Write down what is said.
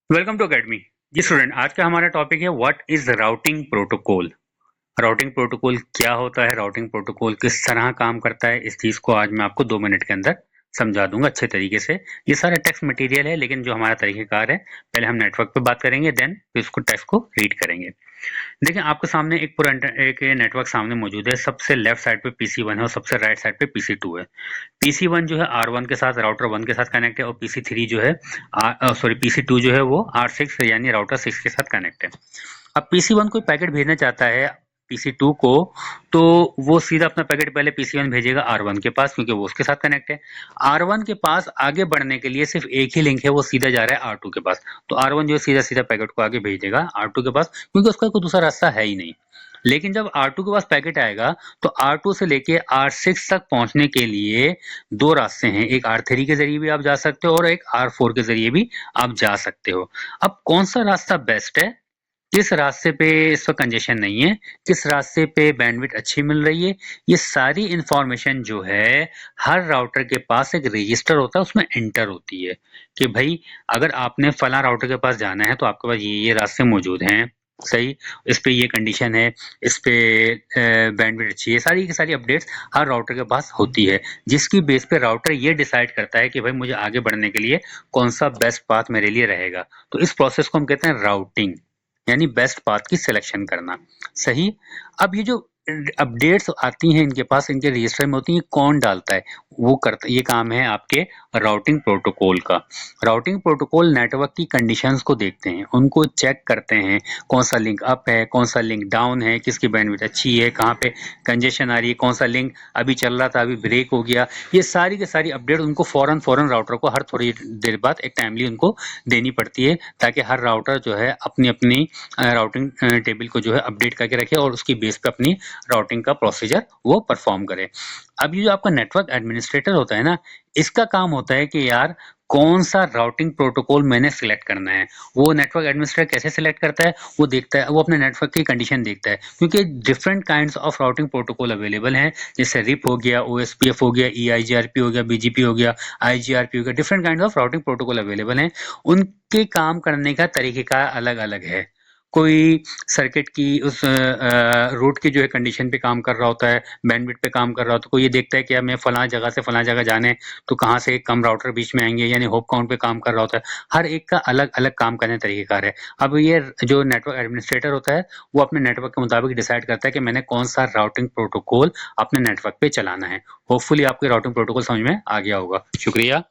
Welcome to academy. जी student, आज का हमारा टॉपिक है what is routing protocol. Routing protocol क्या होता है, राउटिंग प्रोटोकॉल किस तरह काम करता है, इस चीज को आज मैं आपको 2 मिनट के अंदर समझा दूंगा अच्छे तरीके से। ये सारा टेक्स्ट मटेरियल है, लेकिन जो हमारा तरीकेकार है, पहले हम नेटवर्क पे बात करेंगे, देन फिर उसको टेक्स्ट को रीड करेंगे। देखिए, आपके सामने एक पूरा एक नेटवर्क सामने मौजूद है। सबसे लेफ्ट साइड पे PC1 है और सबसे राइट साइड पे PC2 है। PC1 जो है R1 के साथ, राउटर 1 के साथ कनेक्ट है, और PC3 जो है PC2 जो है वो R6 यानी राउटर 6 के साथ कनेक्ट है। अब PC1 कोई पैकेट भेजना चाहता है PC2 को, तो वो सीधा अपना पैकेट पहले PC1 भेजेगा R1 के पास, क्योंकि वो उसके साथ कनेक्ट है। R1 के पास आगे बढ़ने के लिए सिर्फ एक ही लिंक है, वो सीधा जा रहा है R2 के पास। तो R1 जो है सीधा सीधा पैकेट को आगे भेज देगा R2 के पास, क्योंकि उसका कोई दूसरा रास्ता है ही नहीं। लेकिन जब R2 के पास पैकेट आएगा, तो R2 से लेके R6 तक पहुंचने के लिए दो रास्ते हैं। एक R3 के जरिए भी आप जा सकते हो और एक R4 के जरिए भी आप जा सकते हो। अब कौन सा रास्ता बेस्ट है, किस रास्ते पे इस वक्त कंजेशन नहीं है, किस रास्ते पे बैंडविड्थ अच्छी मिल रही है, ये सारी इंफॉर्मेशन जो है हर राउटर के पास एक रजिस्टर होता है, उसमें एंटर होती है कि भाई अगर आपने फला राउटर के पास जाना है तो आपके पास ये रास्ते मौजूद हैं, सही, इस पे ये कंडीशन है, इस पे बैंडविड्थ अच्छी है, सारी की सारी अपडेट्स हर राउटर के पास होती है, जिसकी बेस पे राउटर ये डिसाइड करता है कि भाई मुझे आगे बढ़ने के लिए कौन सा बेस्ट पाथ मेरे लिए रहेगा। तो इस प्रोसेस को हम कहते हैं राउटिंग, यानी बेस्ट पाथ की सिलेक्शन करना। सही। अब ये जो अपडेट्स आती हैं इनके पास, इनके रजिस्टर में होती हैं, कौन डालता है, वो करता, ये काम है आपके राउटिंग प्रोटोकॉल का। राउटिंग प्रोटोकॉल नेटवर्क की कंडीशंस को देखते हैं, उनको चेक करते हैं, कौन सा लिंक अप है, कौन सा लिंक डाउन है, किसकी बैंडविड्थ अच्छी है, कहाँ पे कंजेशन आ रही है, कौन सा लिंक अभी चल रहा था अभी ब्रेक हो गया। ये सारी की सारी अपडेट उनको फौरन फौरन राउटर को हर थोड़ी देर बाद एक टाइमली उनको देनी पड़ती है, ताकि हर राउटर जो है अपनी अपनी राउटिंग टेबल को जो है अपडेट करके रखे और उसकी बेस पे अपनी राउटिंग का प्रोसीजर वो परफॉर्म करे। अब ये जो आपका नेटवर्क एडमिनिस्ट्रेटर होता है ना, इसका काम होता है कि यार कौन सा राउटिंग प्रोटोकॉल मैंने सिलेक्ट करना है। वो नेटवर्क एडमिनिस्ट्रेटर कैसे सिलेक्ट करता है, वो देखता है, वो अपने नेटवर्क की कंडीशन देखता है, क्योंकि different kinds of routing protocol available हैं, जैसे रिप हो गया, OSPF हो गया, EIGRP हो गया, BGP हो गया, IGRP हो गया, different kind of routing protocol available हैं। उनके काम करने का तरीकेकार अलग अलग है। कोई सर्किट की उस रूट की जो है कंडीशन पे काम कर रहा होता है, बैंडविड्थ पे काम कर रहा होता है। कोई ये देखता है कि अब मैं फलां जगह से फलां जगह जाने, तो कहाँ से कम राउटर बीच में आएंगे, यानी होप काउंट पे काम कर रहा होता है। हर एक का अलग अलग काम करने का तरीकेकार है। अब ये जो नेटवर्क एडमिनिस्ट्रेटर होता है, वो अपने नेटवर्क के मुताबिक डिसाइड करता है कि मैंने कौन सा राउटिंग प्रोटोकॉल अपने नेटवर्क पे चलाना है। होपफुली आपके राउटिंग प्रोटोकॉल समझ में आ गया होगा। शुक्रिया।